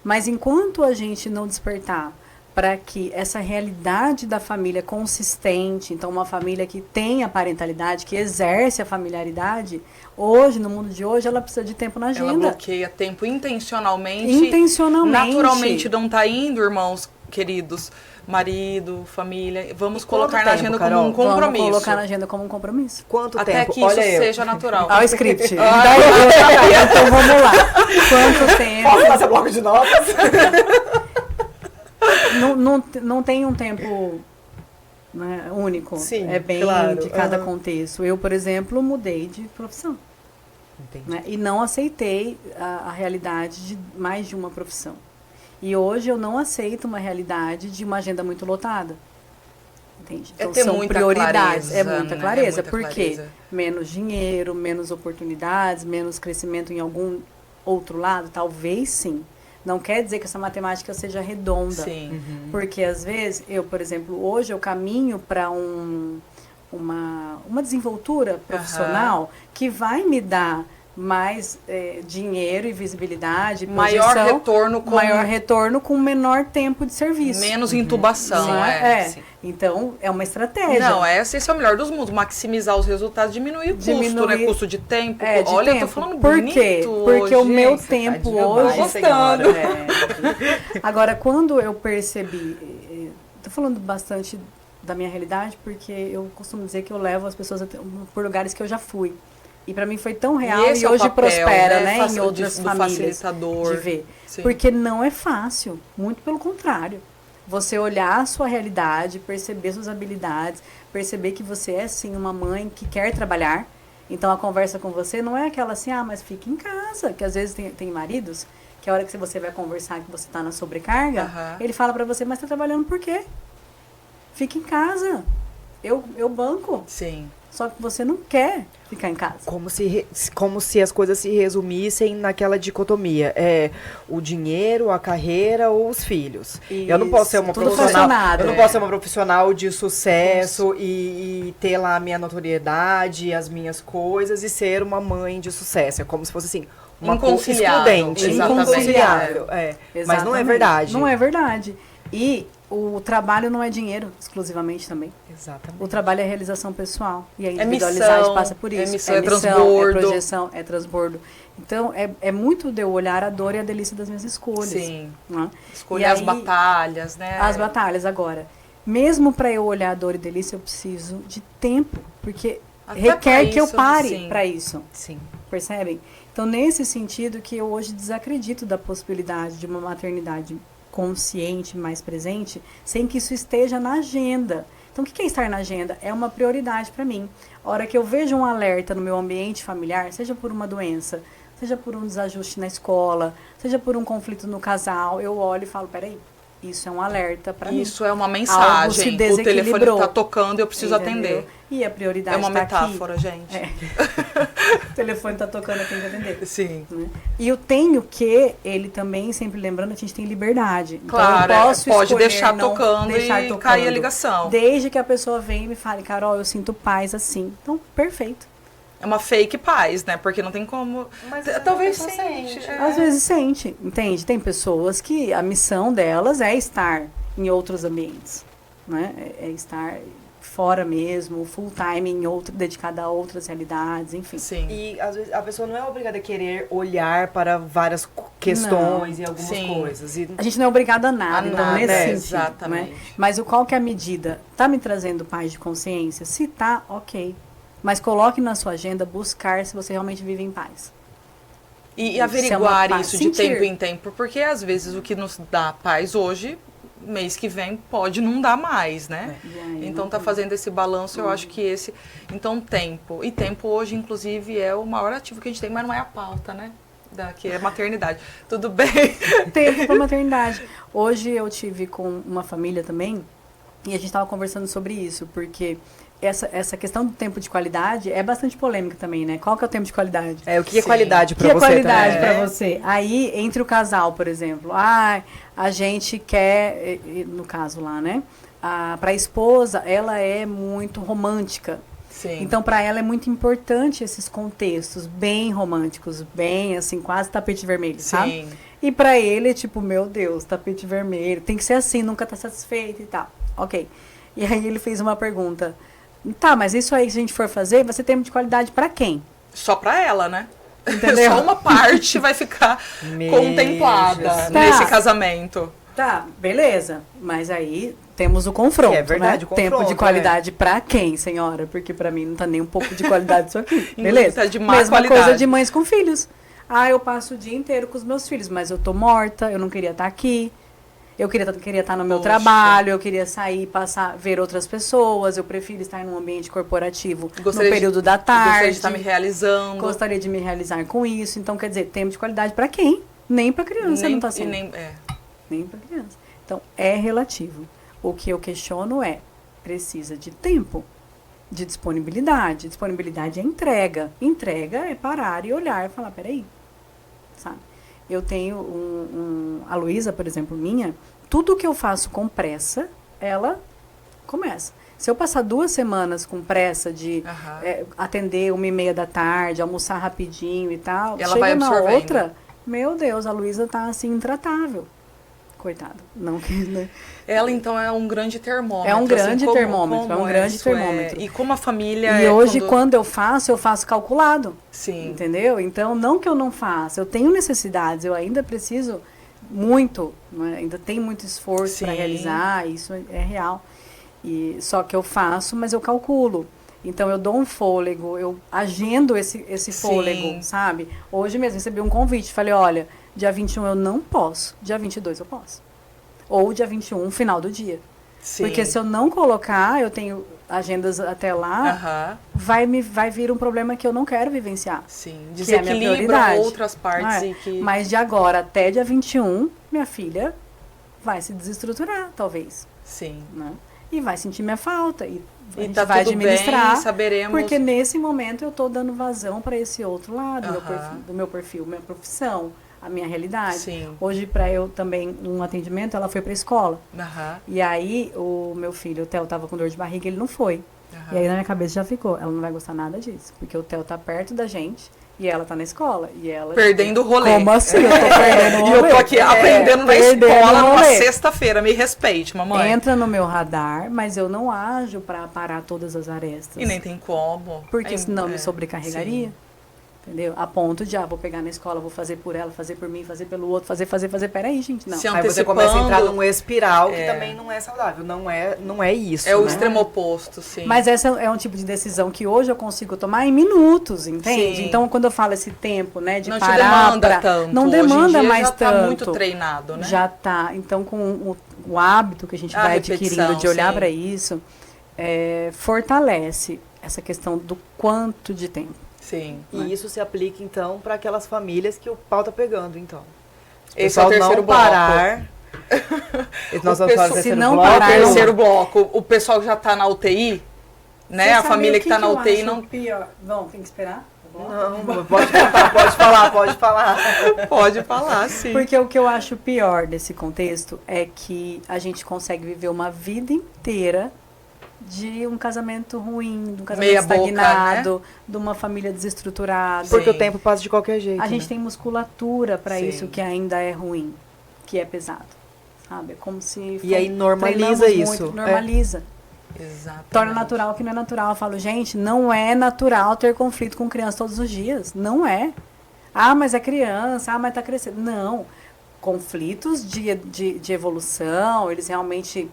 S4: Mas enquanto a gente não despertar para que essa realidade da família consistente, então uma família que tem a parentalidade, que exerce a familiaridade, hoje, no mundo de hoje, ela precisa de tempo na
S3: Ela
S4: agenda.
S3: bloqueia tempo intencionalmente.
S4: Intencionalmente.
S3: Naturalmente não tá indo, irmãos queridos. Marido, família. Vamos
S2: E
S3: colocar
S2: quanto
S3: na
S2: tempo,
S3: agenda
S2: Carol?
S3: como um compromisso.
S4: Vamos colocar na agenda como um compromisso.
S2: Quanto
S3: Até
S2: tempo?
S3: que isso
S2: Olha eu.
S3: seja natural.
S4: Ao script.
S3: Ah,
S4: Então vamos lá. Quanto tempo?
S2: Posso fazer bloco de notas?
S4: Não tem um tempo, né, único.
S2: Sim,
S4: é bem
S2: claro.
S4: de cada
S2: Aham.
S4: contexto. Eu, por exemplo, mudei de profissão.
S2: Entendi.
S4: Né, e não aceitei a realidade de mais de uma profissão. E hoje eu não aceito uma realidade de uma agenda muito lotada. Entende?
S3: É
S4: Então
S3: ter
S4: são
S3: muita
S4: prioridades.
S3: clareza,
S4: É muita
S3: né?
S4: clareza.
S3: É muita
S4: Por quê?
S3: clareza.
S4: Menos dinheiro, menos oportunidades, menos crescimento em algum outro lado? Talvez sim. Não quer dizer que essa matemática seja redonda.
S3: Sim.
S4: Porque às vezes, eu, por exemplo, hoje eu caminho para uma desenvoltura profissional que vai me dar mais dinheiro e visibilidade,
S3: Maior
S4: projeção,
S3: retorno com
S4: maior retorno com menor tempo de serviço.
S3: menos intubação.
S4: Não é?
S2: Sim.
S4: Então, é uma estratégia.
S3: Não, esse é o melhor dos mundos. Maximizar os resultados, diminuir o custo, né? Custo de tempo.
S4: De
S3: Olha,
S4: tempo.
S3: eu tô falando
S4: Por
S3: bonito
S4: quê? Porque
S3: hoje,
S4: o meu
S3: hein?
S4: tempo
S2: demais,
S4: hoje...
S3: Tô gostando.
S4: Agora, quando eu percebi... Tô falando bastante da minha realidade, porque eu costumo dizer que eu levo as pessoas por lugares que eu já fui. E pra mim foi tão real
S3: esse
S4: e
S3: é o
S4: hoje
S3: papel,
S4: prospera, né?
S3: Faci-
S4: Em outras
S3: do
S4: famílias
S3: facilitador.
S4: de ver.
S3: Sim.
S4: Porque não é fácil, muito pelo contrário. Você olhar a sua realidade, perceber suas habilidades, perceber que você é sim uma mãe que quer trabalhar. Então a conversa com você não é aquela assim, mas fica em casa. Que às vezes tem maridos que a hora que você vai conversar que você tá na sobrecarga,
S3: Aham.
S4: ele fala pra você, mas tá trabalhando por quê? Fica em casa. Eu banco.
S3: Sim.
S4: Só que você não quer ficar em casa.
S2: Como se as coisas se resumissem naquela dicotomia. O dinheiro, a carreira ou os filhos. Eu não posso ser uma
S4: tudo
S2: profissional.
S4: fracionado.
S2: Eu não posso ser uma profissional de sucesso e ter lá a minha notoriedade, as minhas coisas e ser uma mãe de sucesso. É como se fosse assim, uma
S3: Inconciliável.
S2: excludente.
S3: Exatamente.
S2: Inconciliável. Mas não é
S4: Exatamente.
S2: verdade.
S4: Não é verdade. E o trabalho não é dinheiro exclusivamente também.
S2: Exatamente.
S4: O trabalho é realização pessoal. E a
S3: É
S4: individualidade
S3: missão,
S4: passa por isso.
S3: é missão, é transbordo.
S4: É projeção, é transbordo. Então, é muito de eu olhar a dor e a delícia das minhas escolhas.
S3: Sim.
S4: Né?
S3: Escolher
S4: E
S3: as
S4: aí,
S3: batalhas, né?
S4: As batalhas agora. Mesmo para eu olhar a dor e delícia, eu preciso de tempo. Porque
S3: Até
S4: requer
S3: pra
S4: que eu
S3: isso,
S4: pare
S3: sim.
S4: para isso.
S2: Sim.
S4: Percebem? Então, nesse sentido que eu hoje desacredito da possibilidade de uma maternidade consciente, mais presente, sem que isso esteja na agenda. Então, o que é estar na agenda? É uma prioridade para mim. A hora que eu vejo um alerta no meu ambiente familiar, seja por uma doença, seja por um desajuste na escola, seja por um conflito no casal, eu olho e falo, peraí, isso é um alerta para mim.
S3: Isso é uma
S4: Algo se
S3: mensagem. O telefone
S4: desequilibrou.
S3: está tocando e eu preciso
S4: Entendeu?
S3: atender.
S4: E a prioridade
S3: É uma
S4: tá
S3: metáfora,
S4: aqui.
S3: gente.
S4: O telefone está tocando, eu tenho que atender.
S3: Sim.
S4: Né? E eu tenho que, ele também, sempre lembrando, a gente tem liberdade.
S3: Claro,
S4: então eu posso
S3: pode
S4: escolher
S3: deixar
S4: não
S3: tocando
S4: deixar
S3: e
S4: tocando,
S3: cair a ligação.
S4: Desde que a pessoa venha e me fale, Carol, eu sinto paz assim. Então, perfeito.
S3: É uma fake paz, né? Porque não tem como...
S2: Mas
S3: Talvez
S2: a pessoa
S3: sente.
S2: sente.
S3: É.
S4: Às vezes sente, entende? Tem pessoas que a missão delas é estar em outros ambientes. Né? É estar fora mesmo, full time, dedicada a outras realidades, enfim.
S3: Sim.
S2: E às vezes a pessoa não é obrigada a querer olhar para várias questões e algumas
S3: Sim.
S2: coisas. E
S4: A gente não é obrigado a nada,
S3: A
S4: então
S3: nada,
S4: nesse
S3: é,
S4: sentido.
S3: exatamente.
S4: Né? Mas qual que é a medida? Tá me trazendo paz de consciência? Se tá, ok. Mas coloque na sua agenda buscar se você realmente vive em paz.
S3: E
S4: Isso
S3: averiguar
S4: é uma paz.
S3: isso de
S4: Sentir.
S3: tempo em tempo, porque às vezes o que nos dá paz hoje, mês que vem, pode não dar mais, né?
S4: E aí,
S3: Então
S4: não
S3: tá
S4: tem.
S3: fazendo esse balanço, eu acho que esse... Então tempo. E tempo hoje, inclusive, é o maior ativo que a gente tem, mas não é a pauta, né? Que é maternidade. Tudo bem?
S4: Tempo para maternidade. Hoje eu tive com uma família também e a gente estava conversando sobre isso, porque essa questão do tempo de qualidade é bastante polêmica também, né? Qual que é o tempo de qualidade?
S2: o que é
S3: Sim.
S2: qualidade
S4: O
S2: para
S4: que é
S2: você
S4: qualidade
S2: também?
S4: para você? Aí, entre o casal, por exemplo, a gente quer, no caso lá, né? Para a esposa, ela é muito romântica.
S3: Sim.
S4: Então, para ela é muito importante esses contextos bem românticos, bem assim, quase tapete vermelho, sabe?
S3: Sim.
S4: E para ele, tipo, meu Deus, tapete vermelho, tem que ser assim, nunca tá satisfeito e tal. Ok. E aí ele fez uma pergunta. Tá, mas isso aí, se a gente for fazer, vai ser tempo de qualidade para quem?
S3: Só pra ela, né?
S4: Entendeu?
S3: Só uma parte vai ficar
S2: Meu
S3: contemplada
S2: Jesus.
S3: nesse
S4: Tá.
S3: casamento.
S4: Tá, beleza. Mas aí temos o confronto,
S2: É verdade,
S4: né?
S2: o
S4: Tempo
S2: confronto,
S4: de qualidade pra quem, senhora? Porque pra mim não tá nem um pouco de qualidade isso aqui. Beleza?
S3: Tá de má
S4: Mesma
S3: qualidade.
S4: coisa de mães com filhos. Eu passo o dia inteiro com os meus filhos, mas eu tô morta, eu não queria estar aqui. Eu queria estar no meu
S3: Poxa.
S4: trabalho, eu queria sair, ver outras pessoas, eu prefiro estar num ambiente corporativo no período da tarde.
S3: Gostaria de estar me realizando.
S4: Gostaria de me realizar com isso. Então, quer dizer, tempo de qualidade pra quem? Nem pra criança não tá sendo. Nem para criança. Então, é relativo. O que eu questiono precisa de tempo, de disponibilidade. Disponibilidade é entrega. Entrega é parar e olhar e falar, peraí, sabe? Eu tenho a Luísa, por exemplo, minha, tudo que eu faço com pressa, ela Começa. Se eu passar 2 semanas com pressa de atender 1h30 da tarde, almoçar rapidinho e tal,
S3: Ela
S4: chega
S3: vai
S4: na
S3: absorvendo.
S4: outra, meu Deus, a Luísa tá assim, intratável. Coitada. Não que... Né?
S3: Ela, então, é um grande termômetro.
S4: É um grande
S3: como
S4: termômetro, é um grande
S3: isso é?
S4: termômetro.
S3: E como a família
S4: E hoje, quando eu faço calculado.
S3: Sim.
S4: Entendeu? Então, não que eu não faça, eu tenho necessidades, eu ainda preciso muito, né? Ainda tem muito esforço para
S3: Sim.
S4: realizar, isso é real. E, só que eu faço, mas eu calculo. Então, eu dou um fôlego, eu agendo esse fôlego,
S3: Sim.
S4: sabe? Hoje mesmo recebi um convite, falei, olha, dia 21 eu não posso, dia 22 eu posso. Ou dia 21, final do dia.
S3: Sim.
S4: Porque se eu não colocar, eu tenho agendas até lá, vai vir um problema que eu não quero vivenciar.
S3: Sim,
S4: que é a minha
S3: desequilibra
S4: prioridade.
S3: outras partes e que...
S4: Mas de agora até dia 21, minha filha vai se desestruturar, talvez.
S3: Sim.
S4: Né? E vai sentir minha falta. E a gente
S3: tá
S4: vai
S3: tudo
S4: administrar.
S3: bem, saberemos...
S4: Porque nesse momento eu estou dando vazão para esse outro lado
S3: Aham.
S4: do meu perfil, minha profissão, a minha realidade.
S3: Sim.
S4: Hoje, para eu também, num atendimento, ela foi para a escola.
S3: Aham.
S4: E aí, o meu filho, o Theo, estava com dor de barriga, ele não foi.
S3: Aham.
S4: E aí, na minha cabeça já ficou, ela não vai gostar nada disso. Porque o Theo tá perto da gente e ela tá na escola. E ela...
S3: Perdendo o rolê.
S4: Como assim? Eu tô perdendo o
S3: E
S4: rolê.
S3: eu tô aqui aprendendo na
S4: perdendo
S3: escola
S4: o
S3: numa
S4: rolê.
S3: sexta-feira. Me respeite, mamãe.
S4: Entra no meu radar, mas eu não ajo para parar todas as arestas.
S3: E nem tem como.
S4: Porque
S3: É,
S4: senão me sobrecarregaria.
S3: sim.
S4: Entendeu? A ponto de, vou pegar na escola, vou fazer por ela, fazer por mim, fazer pelo outro, fazer. Peraí, gente, não.
S3: Se
S2: Aí você começa a entrar num espiral que
S3: É.
S2: também não é saudável. Não é isso,
S3: É o
S2: né?
S3: extremo oposto, sim.
S4: Mas essa é um tipo de decisão que hoje eu consigo tomar em minutos, entende?
S3: Sim.
S4: Então, quando eu falo esse tempo, né, de
S3: não
S4: parar
S3: te demanda
S4: pra...
S3: tanto.
S4: Não
S3: Hoje em
S4: demanda
S3: dia
S4: mais
S3: já
S4: tanto.
S3: tá muito treinado, né?
S4: Já tá. Então, com o hábito que a gente
S3: A
S4: vai
S3: repetição,
S4: adquirindo de olhar
S3: sim.
S4: para isso, fortalece essa questão do quanto de tempo.
S3: Sim.
S2: E isso se aplica, então, para aquelas famílias que o pau tá pegando, então.
S3: Esse é o
S2: Pessoal
S3: terceiro
S2: não
S3: bloco.
S2: parar. Nós vamos falar do
S3: Se
S2: terceiro
S4: não
S2: bloco.
S4: parar,
S3: O terceiro bloco, o pessoal que já tá na UTI, né?
S4: Você
S3: A
S4: sabe
S3: família
S4: o
S3: que tá na
S4: eu
S3: UTI
S4: acho
S3: não
S4: pior? Bom, tem que esperar? Tá bom?
S2: Não, pode contar, pode falar.
S3: pode falar, sim.
S4: Porque o que eu acho pior desse contexto é que a gente consegue viver uma vida inteira de um casamento ruim, de um casamento
S3: Meia boca,
S4: estagnado, de uma família desestruturada.
S3: Sim.
S2: Porque o tempo passa de qualquer jeito.
S4: A gente
S2: né?
S4: tem musculatura para
S3: Sim.
S4: isso que ainda é ruim, que é pesado. Sabe? É como se...
S2: E aí normaliza
S4: treinamos
S2: isso.
S4: muito, normaliza.
S3: Exatamente.
S4: Torna natural o que não é natural. Eu falo, gente, não é natural ter conflito com criança todos os dias. Não é. Mas é criança, mas tá crescendo. Não. Conflitos de evolução, eles realmente...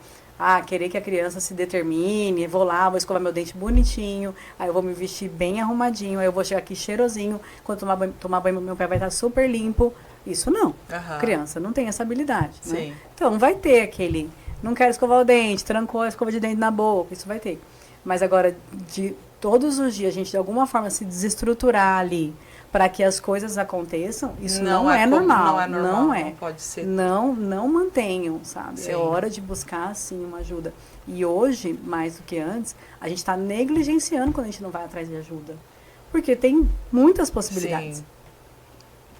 S4: querer que a criança se determine, vou lá, vou escovar meu dente bonitinho, aí eu vou me vestir bem arrumadinho, aí eu vou chegar aqui cheirosinho, quando tomar banho meu pé vai estar super limpo. Isso não.
S3: Aham.
S4: Criança não tem essa habilidade. Né?
S3: Sim.
S4: Então vai ter aquele, não quero escovar o dente, trancou a escova de dente na boca, isso vai ter. Mas agora, de todos os dias, a gente de alguma forma se desestruturar ali, para que as coisas aconteçam, isso não é normal.
S3: Não é normal,
S4: Não é.
S3: não pode ser.
S4: Não mantenham, sabe?
S3: Sim.
S4: É hora de buscar, sim, uma ajuda. E hoje, mais do que antes, a gente está negligenciando quando a gente não vai atrás de ajuda. Porque tem muitas possibilidades.
S3: Sim.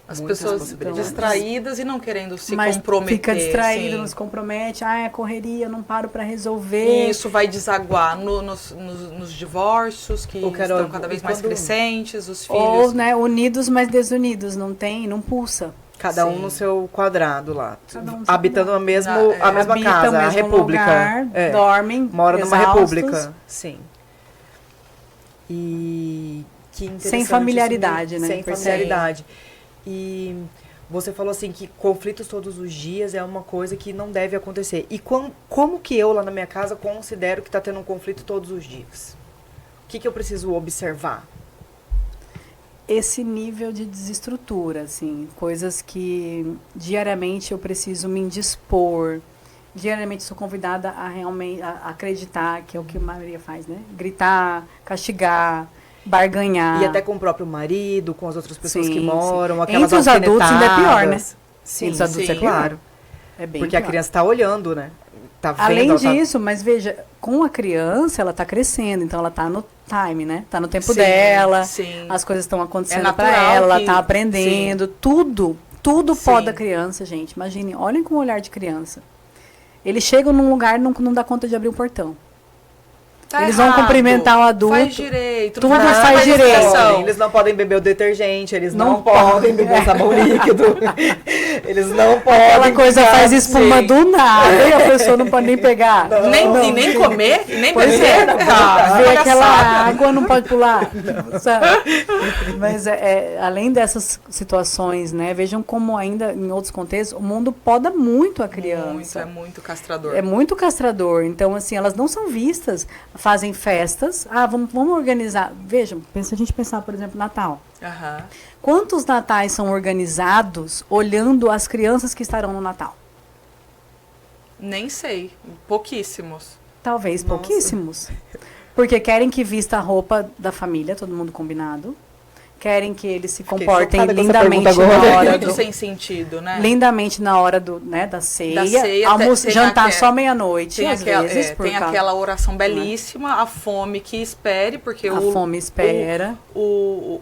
S3: As
S2: Muitas
S3: pessoas
S2: possibilidades.
S3: distraídas e não querendo se
S4: Mas
S3: comprometer.
S4: fica distraído,
S3: sim.
S4: não se compromete. É correria, não paro para resolver.
S3: E isso vai desaguar nos divórcios, que
S2: Ô, Carol,
S3: estão cada vez mais
S2: quando-
S3: crescentes, os filhos...
S4: Ou, né, unidos, mas desunidos. Não pulsa.
S2: Cada um
S3: Sim.
S2: no seu quadrado lá.
S4: Cada um no seu
S2: Habitando a mesma
S4: Habitam
S2: casa,
S4: o
S2: a
S4: mesmo
S2: república.
S4: lugar,
S2: É.
S4: dormem,
S2: Mora numa
S4: exaustos,
S2: república. Sim. E que interessante
S4: Sem
S2: isso
S4: familiaridade,
S2: mesmo.
S4: né?
S2: Sem
S4: Percebe?
S2: familiaridade. E você falou assim que conflitos todos os dias é uma coisa que não deve acontecer. E como que eu lá na minha casa considero que está tendo um conflito todos os dias? O que eu preciso observar?
S4: Esse nível de desestrutura, assim, coisas que diariamente eu preciso me indispor, diariamente sou convidada a realmente acreditar, que é o que a maioria faz, né? Gritar, castigar, barganhar.
S2: E até com o próprio marido, com as outras pessoas
S4: Sim,
S2: que
S4: sim.
S2: moram, aquelas
S4: Entre os adultos ainda é pior, né?
S2: Sim,
S4: Entre os adultos
S2: sim,
S4: é pior.
S2: claro.
S4: É bem
S2: Porque a
S4: pior.
S2: criança está olhando, né? Tá vendo,
S4: Além
S2: ela tá-
S4: disso, mas veja, com a criança, ela tá crescendo, então ela tá no time, né? Tá no tempo
S3: Sim,
S4: dela,
S3: sim.
S4: as coisas estão acontecendo
S3: É
S4: pra
S3: natural
S4: ela, ela
S3: que-
S4: tá aprendendo, tudo
S3: Sim.
S4: poda a criança, gente. Imagine, olhem com o olhar de criança. Eles chegam num lugar e não dá conta de abrir um portão.
S3: Tá
S4: Eles vão
S3: errado,
S4: cumprimentar o adulto.
S3: Faz direito.
S4: Tudo
S3: não
S4: faz
S3: mais
S4: direito.
S3: educação.
S2: Eles não podem beber o detergente, eles não,
S4: Não
S2: podem beber sabão líquido. Eles não podem.
S4: Aquela coisa
S2: ficar
S4: faz espuma
S2: assim.
S4: do nada e a pessoa não pode nem pegar.
S3: E nem comer, e nem
S4: Pois
S3: beber.
S4: é,
S3: Ah,
S4: ver
S3: palhaçada.
S4: aquela água não pode pular, sabe? Mas além dessas situações, né, vejam como ainda em outros contextos o mundo poda muito a criança.
S3: É muito castrador.
S4: É muito castrador. Então, assim, elas não são vistas, fazem festas. Ah, vamos organizar. Vejam, se a gente pensar, por exemplo, Natal.
S3: Aham.
S4: Quantos natais são organizados olhando as crianças que estarão no Natal?
S3: Nem sei. Pouquíssimos.
S4: Talvez pouquíssimos. Porque querem que vista a roupa da família, todo mundo combinado. Querem que eles se comportem
S2: chocada com essa
S4: lindamente
S2: pergunta
S4: na
S2: agora.
S4: hora
S3: Muito
S4: do...
S3: sem sentido, né?
S4: Lindamente na hora da ceia.
S3: Da ceia, tem
S4: jantar
S3: aquela-
S4: só meia-noite,
S3: Tem,
S4: às vezes. por
S3: tem
S4: causa-
S3: aquela oração belíssima, a fome que espere, porque
S4: A fome espera.
S3: O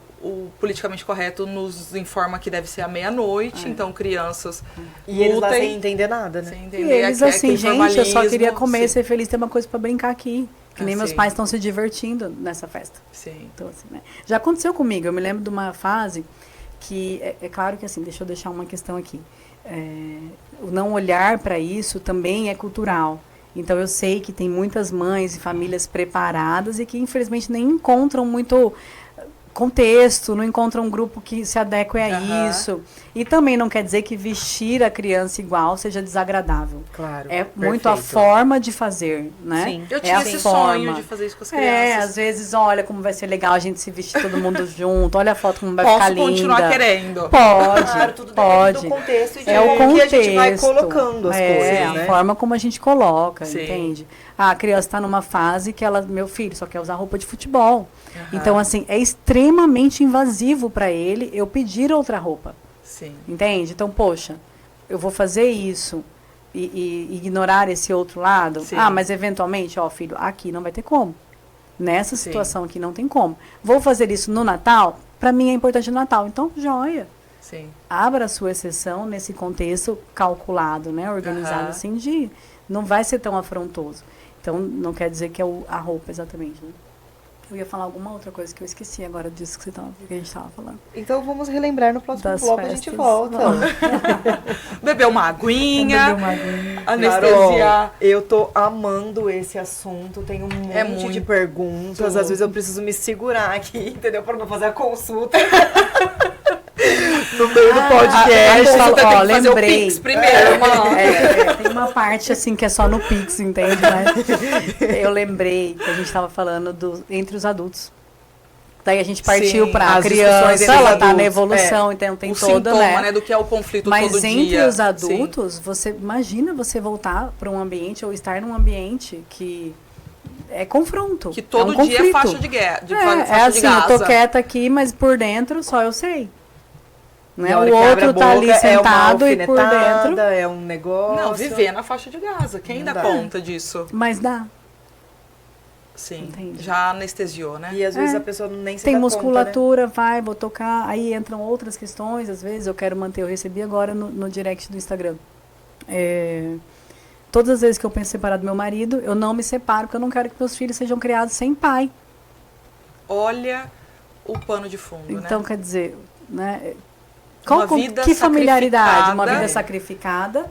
S3: politicamente correto nos informa que deve ser à meia-noite, então crianças
S2: E eles lá
S3: lutem
S2: sem entender nada, né?
S3: sem
S4: E
S3: entender
S4: eles assim,
S3: aquele
S4: gente, eu só queria
S3: formalismo.
S4: comer,
S3: Sim,
S4: ser feliz, ter uma coisa pra brincar aqui. Que nem meus
S3: sim.
S4: pais estão se divertindo nessa festa.
S3: sim.
S4: Então, assim, né? Já aconteceu comigo, eu me lembro de uma fase que, é claro que assim, deixa eu deixar uma questão aqui. O não olhar para isso também é cultural. Então eu sei que tem muitas mães e famílias preparadas e que infelizmente nem encontram muito contexto, não encontram um grupo que se adeque a
S3: Aham.
S4: isso. E também não quer dizer que vestir a criança igual seja desagradável.
S2: Claro.
S4: É muito a
S2: perfeito.
S4: forma de fazer, né?
S2: Sim.
S3: Eu
S4: É
S3: tinha
S4: a
S3: esse
S4: forma.
S3: sonho de fazer isso com as crianças.
S4: Às vezes, olha como vai ser legal a gente se vestir todo mundo junto, olha a foto como vai ficar
S3: Posso
S4: linda.
S3: continuar querendo.
S4: Pode,
S2: Claro, tudo
S4: pode.
S2: depende do contexto e de
S4: É o
S2: como
S4: contexto.
S2: que a gente vai colocando as coisas,
S4: a
S2: né?
S4: forma como a gente coloca,
S3: Sim.
S4: entende? A criança está numa fase que meu filho só quer usar roupa de futebol. Então, assim, é extremamente invasivo para ele eu pedir outra roupa.
S3: Sim.
S4: Entende? Então, poxa, eu vou fazer isso e ignorar esse outro lado?
S3: Sim.
S4: Ah, mas eventualmente, ó, filho, aqui não vai ter como. Nessa
S3: Sim.
S4: situação aqui não tem como. Vou fazer isso no Natal? Para mim é importante no Natal. Então, joia.
S3: Sim.
S4: Abra a sua exceção nesse contexto calculado, né? Organizado
S3: Aham.
S4: assim de... Não vai ser tão afrontoso. Então, não quer dizer que é a roupa exatamente, né? Eu ia falar alguma outra coisa que eu esqueci agora disso que a gente estava falando.
S2: Então vamos relembrar no próximo
S4: Das
S2: bloco, a gente
S4: festas.
S2: volta.
S3: Beber uma aguinha,
S4: Beber uma aguinha.
S3: anestesiar.
S2: Carol, eu tô amando esse assunto, tem um monte
S3: É
S2: de
S3: muito.
S2: perguntas, às vezes eu preciso me segurar aqui, entendeu? Pra não fazer a consulta no meio do podcast.
S3: Você
S4: Ó,
S3: tem que fazer o
S4: lembrei.
S3: Pix primeiro, irmão.
S4: Tem uma parte assim que é só no Pix, entende? Mas eu lembrei que a gente estava falando entre os adultos. Daí a gente partiu
S3: Sim,
S4: para a
S2: as discussões
S4: criança,
S2: entre os
S4: ela tá na
S2: adultos,
S4: evolução, então tem
S3: o
S4: toda,
S3: sintoma,
S4: né?
S3: do que é o conflito
S4: Mas
S3: todo
S4: entre
S3: dia.
S4: os adultos, você imagina você voltar para um ambiente ou estar num ambiente que é confronto.
S3: Que todo
S4: é um
S3: dia é
S4: conflito.
S3: faixa de guerra.
S4: É assim, eu tô quieta aqui, mas por dentro só eu sei.
S2: E
S4: Né?
S2: a hora
S4: O
S2: que abre a
S4: outro tá ali
S2: boca,
S4: sentado
S2: é
S4: e por dentro.
S2: alfinetada, é um negócio.
S3: Não, viver na faixa de Gaza. Quem
S2: Não
S3: dá
S2: dá.
S3: conta disso?
S4: Mas dá.
S3: Sim.
S4: Entendi.
S3: Já anestesiou, né?
S2: E às vezes a pessoa nem se
S4: Tem
S2: dá
S4: musculatura, vou tocar. Aí entram outras questões, às vezes eu quero manter. Eu recebi agora no direct do Instagram. Todas as vezes que eu penso em separar do meu marido, eu não me separo, porque eu não quero que meus filhos sejam criados sem pai.
S3: Olha o pano de fundo,
S4: Então,
S3: né?
S4: quer dizer, né?
S3: Uma vida
S4: Que familiaridade? Uma
S3: sacrificada.
S4: vida sacrificada.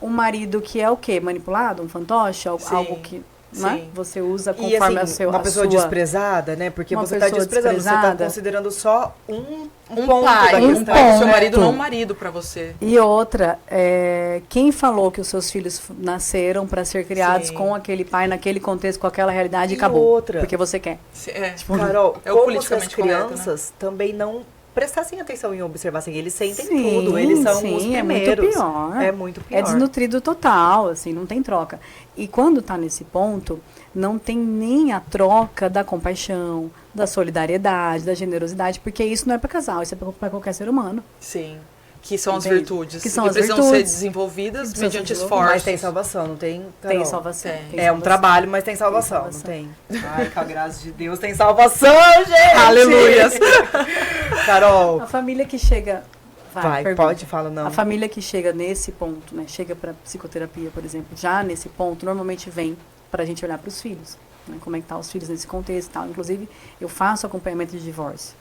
S4: Um marido que é o quê? Manipulado? Um fantoche?
S3: Sim,
S4: Algo que né?
S3: sim.
S4: Você usa
S2: E
S4: conforme
S2: assim,
S4: a
S2: uma pessoa
S4: sua...
S2: desprezada, né? Porque
S4: Uma
S2: você está
S4: pessoa
S2: desprezando, você está
S4: desprezada.
S2: considerando só um
S3: Um
S2: ponto
S3: pai,
S2: da
S3: um
S2: questão.
S3: pai do seu
S4: ponto.
S3: marido, não um marido pra você.
S4: E outra, quem falou que os seus filhos nasceram para ser criados
S3: Sim.
S4: com aquele pai, naquele contexto, com aquela realidade, e
S2: E
S4: acabou.
S2: outra.
S4: Porque você quer.
S2: Carol,
S3: É o
S2: como se as
S3: politicamente correto,
S2: crianças também não prestassem atenção em observassem, eles sentem
S4: Sim,
S2: tudo, eles são
S4: sim,
S2: os
S4: é muito
S2: primeiros.
S4: pior.
S2: É muito pior.
S4: É desnutrido total, assim, não tem troca. E quando tá nesse ponto, não tem nem a troca da compaixão, da solidariedade, da generosidade, porque isso não é para casal, isso é para qualquer ser humano.
S3: Sim. Que são as
S4: Entende?
S3: virtudes.
S4: Que são as
S3: precisam ser
S4: virtudes.
S3: desenvolvidas
S4: Que precisam
S3: mediante
S4: ser desenvolvidas.
S3: esforços.
S2: Mas tem salvação, não tem? Carol?
S4: Tem salvação.
S3: Tem.
S4: tem
S2: É um
S4: salvação.
S2: trabalho, mas tem salvação,
S4: Tem salvação.
S2: não tem? Ai, com a graça de Deus tem salvação, gente!
S3: Aleluias!
S2: Carol,
S4: A família que chega...
S2: vai,
S4: pergunta.
S2: pode, fala não.
S4: A família que chega nesse ponto, né, chega para psicoterapia, por exemplo, já nesse ponto, normalmente vem para a gente olhar para os filhos, né? Como é que estão os filhos nesse contexto e tal. Inclusive, eu faço acompanhamento de divórcio.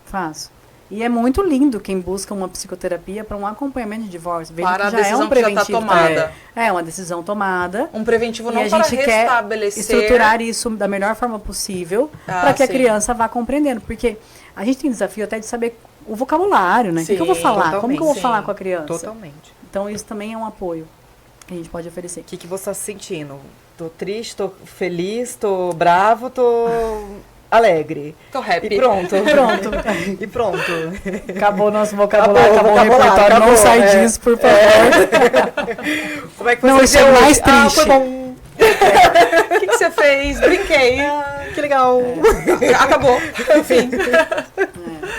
S4: Faço. E é muito lindo quem busca uma psicoterapia para um acompanhamento de divórcio. Veja
S3: Para
S4: que
S3: a
S4: já é um
S3: decisão que já
S4: preventivo.
S3: está tomada.
S4: É uma decisão tomada.
S3: Um preventivo
S4: E
S3: não
S4: a
S3: para
S4: gente quer
S3: restabelecer.
S4: estruturar isso da melhor forma possível para que a
S3: sim.
S4: criança vá compreendendo. Porque a gente tem desafio até de saber o vocabulário, né? O que eu vou
S3: Sim,
S4: falar? Como que eu vou
S3: sim.
S4: falar com a criança?
S2: Totalmente.
S4: Então, isso também é um apoio que a gente pode oferecer.
S2: O que você tá sentindo? Tô triste, tô feliz, tô bravo, tô alegre.
S3: Tô happy.
S2: E pronto.
S4: Pronto.
S2: E pronto.
S4: Acabou o nosso vocabulário, acabou o
S2: vocabulário,
S4: repertório.
S2: acabou,
S4: Não sai
S2: é.
S4: disso, por favor.
S2: Como é que foi
S4: Não,
S2: seu
S4: isso
S2: dia
S4: é
S2: hoje?
S4: mais
S2: Ah,
S4: triste.
S2: foi bom.
S3: O que você fez? Brinquei.
S2: Que legal.
S3: Acabou. Enfim.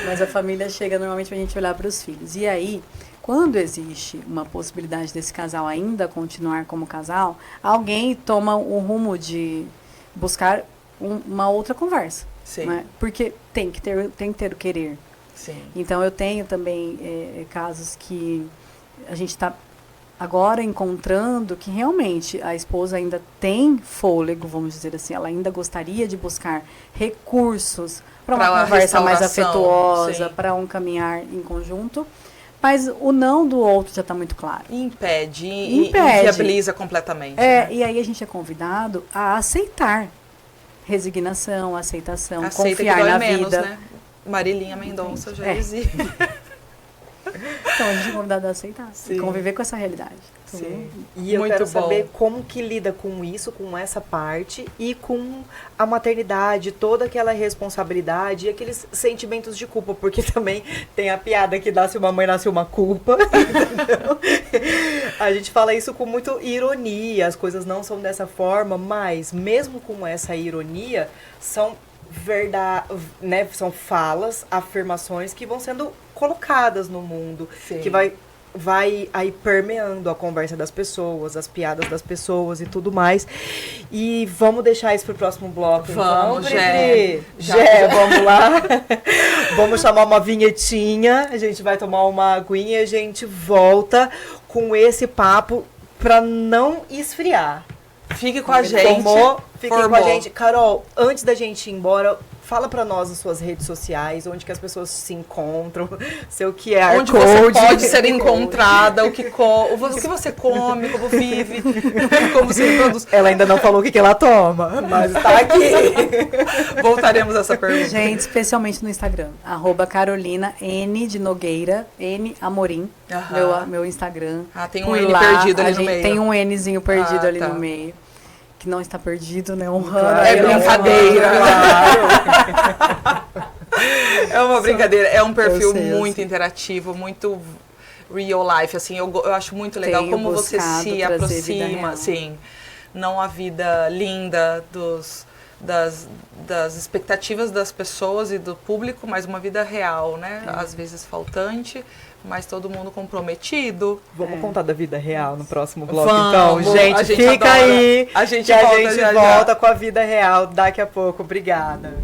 S4: Mas a família chega normalmente pra gente olhar para os filhos. E aí, quando existe uma possibilidade desse casal ainda continuar como casal, alguém toma o rumo de buscar uma outra conversa.
S3: Sim.
S4: Né? Porque tem que ter o querer.
S3: Sim.
S4: Então, eu tenho também casos que a gente está agora encontrando que realmente a esposa ainda tem fôlego, vamos dizer assim, ela ainda gostaria de buscar recursos para uma
S3: Pra
S4: conversa mais
S3: restauração,
S4: afetuosa,
S3: sim.
S4: para um caminhar em conjunto, mas o não do outro já está muito claro.
S3: Impede.
S4: Impede.
S3: Inviabiliza completamente. Né?
S4: E aí a gente é convidado a aceitar resignação, aceitação,
S3: Aceita
S4: confiar
S3: que dói
S4: na
S3: menos,
S4: vida.
S3: né? Marilinha Mendonça já
S4: É.
S3: dizia.
S4: Então a gente é convidado a aceitar,
S2: Sim.
S4: e conviver com essa realidade.
S3: Sim.
S2: E eu
S3: Muito
S2: quero
S3: bom.
S2: saber como que lida com isso, com essa parte e com a maternidade, toda aquela responsabilidade e aqueles sentimentos de culpa, porque também tem a piada que nasce uma mãe, nasce uma culpa. Entendeu? A gente fala isso com muita ironia, as coisas não são dessa forma, mas mesmo com essa ironia, são verdade, né, são falas, afirmações que vão sendo colocadas no mundo,
S3: Sim.
S2: que vai aí permeando a conversa das pessoas, as piadas das pessoas e tudo mais. E vamos deixar isso pro próximo bloco.
S3: Vamos,
S2: então,
S3: Gé.
S2: Gé, vamos lá. Vamos chamar uma vinhetinha, a gente vai tomar uma aguinha e a gente volta com esse papo pra não esfriar.
S3: Fique com a gente.
S2: Tomou, fiquem com a
S3: formou.
S2: gente. Carol, antes da gente ir embora, fala pra nós as suas redes sociais, onde que as pessoas se encontram, seu QR
S3: Onde
S2: Code.
S3: você pode ser encontrada, o que você come, como vive, como se reproduz.
S2: Ela ainda não falou o que ela toma, mas tá aqui.
S3: Voltaremos a essa pergunta.
S4: Gente, especialmente no Instagram, @Carolina N de Nogueira, N Amorim,
S3: Aham.
S4: meu Instagram.
S3: Tem um
S4: Por
S3: N
S4: lá,
S3: perdido ali
S4: a
S3: no
S4: gente
S3: meio.
S4: tem um Nzinho perdido ali
S3: tá.
S4: no meio, que não está perdido, né? Honrando.
S2: Claro.
S4: aí,
S3: É
S4: né?
S3: brincadeira.
S2: Claro.
S3: É uma brincadeira, é um perfil
S4: Eu sei,
S3: muito interativo, muito real life, assim, eu acho muito legal
S4: Tenho
S3: como você
S4: buscado
S3: se
S4: trazer vida
S3: aproxima,
S4: real.
S3: assim, não a vida linda das expectativas das pessoas e do público, mas uma vida real, né? Às vezes faltante, mas todo mundo comprometido.
S2: Vamos contar da vida real no próximo bloco,
S3: Vamos,
S2: então. Gente,
S3: a gente
S2: fica
S3: adora.
S2: aí.
S3: A gente
S2: que a
S3: volta
S2: gente
S3: já, já.
S2: volta com a vida real daqui a pouco. Obrigada.